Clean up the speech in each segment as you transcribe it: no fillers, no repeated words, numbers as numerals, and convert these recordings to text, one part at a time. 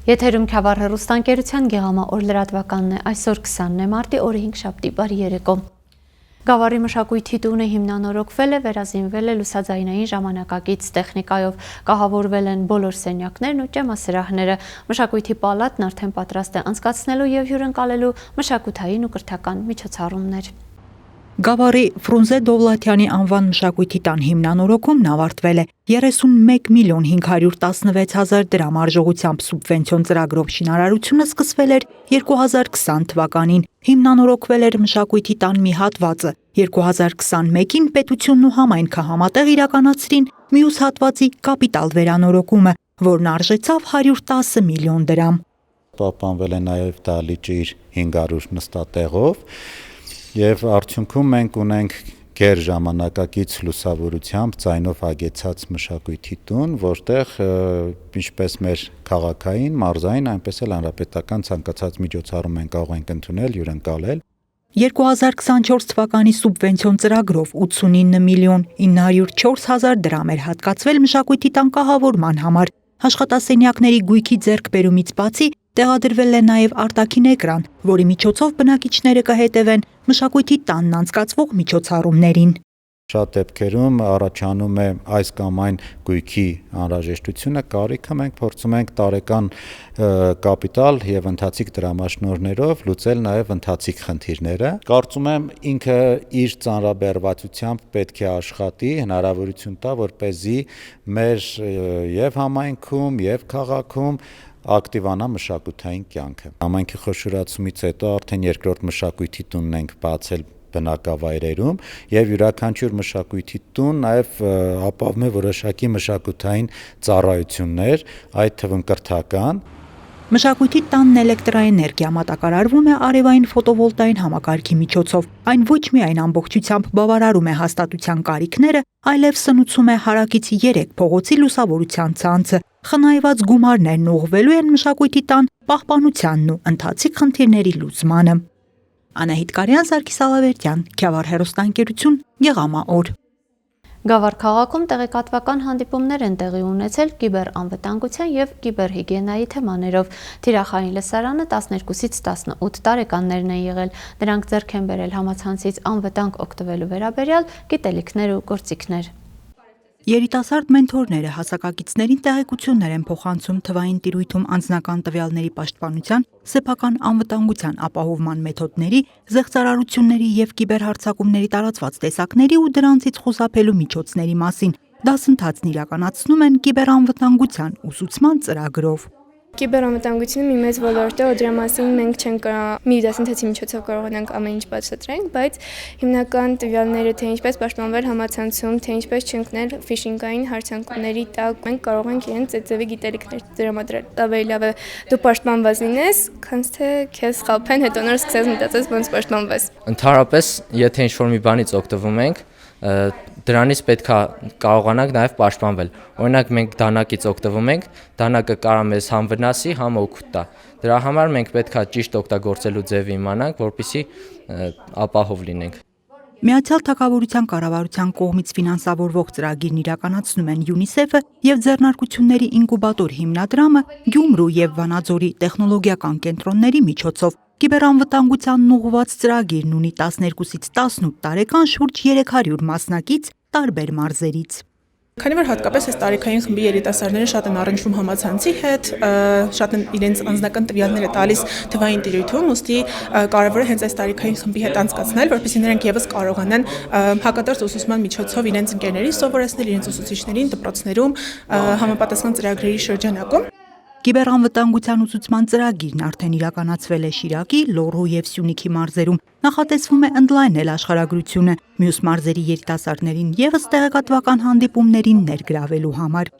Եթերում Քյավառ հեռուստաընկերության Գեղամա օր լրատվականն է, այսօր 20 մարտի օրը 5 շաբթի բարի երեկո։ Գավառի մշակույթի տունը հիմնանորոգվել է, վերազինվել է լուսաձայնային ժամանակակից տեխնիկայով, կահավորվել են բոլոր սենյակներն ու ճեմասրահները, մշակույթի պալատն արդեն պատրաստ է անցկացնելու եւ հյուրընկալելու մշակութային ու կրթական միջոցառումներ։ Գավառի Ֆրունզե Դովլաթյանի անվան մշակույթի տան հիմնանորոգումն ավարտվել է 31 միլիոն 516 հազար դրամ արժողությամբ սուբվենցիոն ծրագրով շինարարությունը սկսվել էր 2020 թվականին, հիմնանորոգվել էր մշակույթի տան մի հատվածը, 2021-ին պետությունն ու համայնքը համատեղ իրականացրին մյուս հատվածի կապիտալ վերանորոգումը, որն արժեցավ 110 միլիոն դրամ։ Պահպանվել է նաև դահլիճը իր 500 նստատեղով Եվ արդյունքում մենք ունենք գեր ժամանակակից լուսավորությամբ ձայնով հագեցած մշակույթի տուն, որտեղ ինչպես մեր քաղաքային, մարզային, այնպես էլ հանրապետական ցանկացած միջոցառում են կարող ենք ընդունել, հյուրընկալել։ 2024 թվականի սուբվենցիոն ծրագրով 89 միլիոն 904 հազար դրամ էր հատկացվել մշակույթի տան կահավորման համար։ Աշխատասենյակների գույքի ձեռքբերումից բացի տեղադրվել է նաև արտաքին էկրան, որի միջոցով բնակիչները կհետևեն մշակույթի տանն անցկացվող միջոցառումներին։ Շատ դեպքերում առաջանում է այս կամ այն գույքի անհրաժեշտությունը, կարիքը մենք փորձում ենք տարեկան կապիտալ եւ ընթացիկ դրամաշնորհներով լուծել նաեւ ընթացիկ խնդիրները։ Կարծում եմ ինքը իր ծանրաբեռվածությամբ պետք է աշխատի, հնարավորություն տա, որպեսզի մեր եւ համայնքում եւ քաղաքում ակտիվանա մշակութային կյանքը։ Համայնքի խոշորացումից հետո արդեն երկրորդ մշակույթի տունն ենք բացել բնակավայրերում եւ յուրաքանչյուր մշակույթի տուն նաեւ ապահովում է որոշակի մշակութային ծառայություններ, այդ թվում կրթական։ Մշակույթի տանն էլեկտրաէներգիա մատակարարվում է արևային ֆոտովոլտային համակարգի միջոցով։ Այն ոչ միայն ամբողջությամբ բավարարում է հաստատության կարիքները, այլև սնուցում է հարակից 3 փողոցի լուսավորության ցանցը։ Խնայված գումարներն ուղղվելու են մշակույթի տան պահպանությանն ու ընթացիկ խնդիրների լուծմանը։ Անահիտ Կարյան, Սարգիս Ալավերդյան, Քյավառ հեռուստաընկերություն, Գեղամա օր։ Գավառ քաղաքում տեղեկատվական հանդիպումներ են տեղի ունեցել կիբերանվտանգության եւ կիբերհիգիենայի թեմաներով։ Թիրախային լսարանը 12-ից 18 տարեկաններն են եղել։ Նրանք ձեռք են բերել համացանցից անվտանգ օգտվելու վերաբերյալ գիտելիքներ ու գործիքներ։ Երիտասարդ մենթորները հասակակիցներին տեղեկություններ են փոխանցում թվային տիրույթում անձնական տվյալների պաշտպանության, սեփական անվտանգության ապահովման մեթոդների, զեղծարարությունների եւ կիբերհարձակումների տարածված տեսակների ու դրանցից խուսափելու միջոցների մասին։ Դասընթացն իրականացնում են կիբերանվտանգության ուսուցման ծրագրով։ Կիբերանվտանգությունը մի մեծ ոլորտ է, դրա մասին մենք չենք մի դասընթացի միջոցով կարողանանք ամեն ինչ բացատրենք, բայց հիմնական տվյալները, թե ինչպես պաշտպանվել համացանցում, թե ինչպես չընկնել ֆիշինգային հարցանկումների տակ, մենք կարող ենք իրենց ծեծևի գիտելիքներ տրամադրել։ Ավելի լավ է դու պաշտպանված լինես, քան թե քեզ խաբեն, հետո նոր սկսես մտածես ոնց պաշտպանվես։ Ընդհանրապես, եթե ինչ-որ մի բանից օգտվում ենք, դրանից պետք է կարողանանք նաև պաշտպանվել։ Օրինակ մենք դանակից օգտվում ենք, դանակը կարող մեզ համ վնասի, համ օգուտ տա։ Դրա համար մենք պետք է ճիշտ օգտագործելու ձևը իմանանք, որպեսզի ապահով լինենք։ Միացյալ Թագավորության կառավարության կողմից ֆինանսավորվող ծրագիրն իրականացնում են ՅՈՒՆԻՍԵՖ-ը եւ ձեռնարկությունների ինկուբատոր հիմնադրամը Գյումրու եւ Վանաձորի տեխնոլոգիական կենտրոնների միջոցով։ Կիբերանվտանգությանն ուղղված ծրագիրն ունի 12-ից 18 տարեկան շուրջ 300 մասնակից տարբեր մարզերից։ Քանի որ հատկապես այս տարիքային խմբի երիտասարդները շատ են առնչվում համացանցի հետ, շատ են իրենց անձնական տվյալները տալիս թվային տիրույթում, ուստի կարևոր է հենց այս տարիքային խմբի հետ անցկացնել, որպեսզի նրանք եւս կարողանան հակադարձ ուսուցման միջոցով իրենց ընկերներին սովորեցնել, իրենց ուսուցիչներին, դպրոցներում համապատասխան ծրագրերի շրջանակում։ Կիբերանվտանգության ուսուցման ծրագիրն արդեն իրականացվել է Շիրակի, Լոռու եւ Սյունիքի մարզերում։ Նախատեսվում է ընդլայնել աշխարհագրությունը մյուս մարզերի երիտասարդներին եւս տեղեկատվական հանդիպումներին ներգրավելու համար։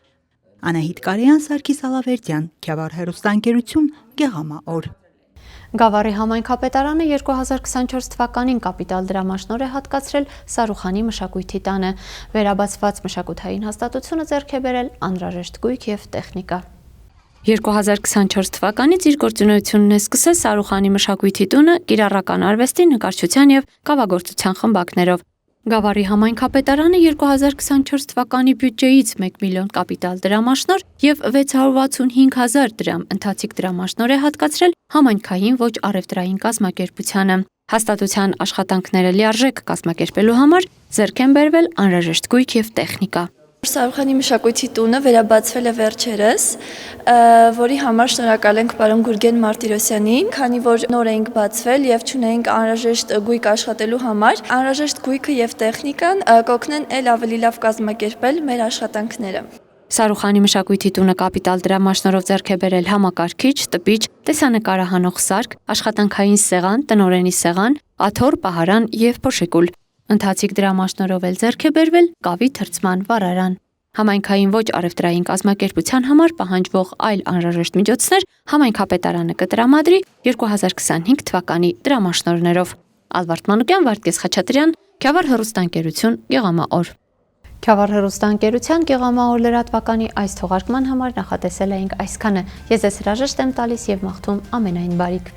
Անահիտ Կարյան, Սարգիս Ալավերդյան, Քյավառ հեռուստաընկերություն, Գեղամա օր։ Գավառի համայնքապետարանը 2024 թվականին կապիտալ դրամաշնորհ է հատկացրել Սարուխանի մշակույթի տանը։ Վերաբացված մշակութային հաստատությունը ձեռք է բերել անհրաժեշտ գույք եւ տեխնիկա։ 2024 թվականից իր գործունեությունն է սկսել Սարուխանի մշակույթի տունը կիրառական արվեստի, նկարչության եւ կավագործության խմբակներով։ Գավառի համայնքապետարանը 2024 թվականի բյուջեից 1 միլիոն կապիտալ դրամաշնոր եւ 665,000 դրամ ընթացիկ դրամաշնոր է հատկացրել համայնքային ոչ առևտրային կազմակերպությանը։ Հաստատության աշխատանքները լիարժեք կազմակերպելու համար ձեռք են բերվել անհրաժեշտ գույք եւ տեխնիկա։ Սարուխանի մշակույթի տունը վերաբացվել է վերջերս, որի համար շնորհակալ ենք պարոն Գուրգեն Մարտիրոսյանին, քանի որ նոր էինք բացվել եւ չունեինք անհրաժեշտ գույք աշխատելու համար, անհրաժեշտ գույքը եւ տեխնիկան կօգնեն ել ավելի լավ կազմակերպել մեր աշխատանքները։ Սարուխանի մշակույթի տունը կապիտալ դրամաշնորհով ձեռք է բերել համակարգիչ, տպիչ, տեսանկարահանող սարք, աշխատանքային սեղան, տնօրենի սեղան, աթոռ, պահարան եւ փոշեկուլ։ Ընթացիկ դրամաշնորհով էլ ձեռք է բերվել կավի թրծման վառարան։ Համայնքային ոչ առևտրային կազմակերպության համար պահանջվող այլ անհրաժեշտ միջոցներ համայնքապետարանը կտրամադրի 2025 թվականի դրամաշնորհներով։ Ալվարդ Մանուկյան, Վարդգես Խաչատրյան, Քյավառ հեռուստաընկերություն, Գեղամաօր։ Քյավառ հեռուստաընկերության Գեղամաօր լրատվականի այս թողարկման համար նախատեսել էինք այսքանը։ Ես ձեզ հրաժեշտ եմ տալիս եւ մաղթում ամենայն բարիք։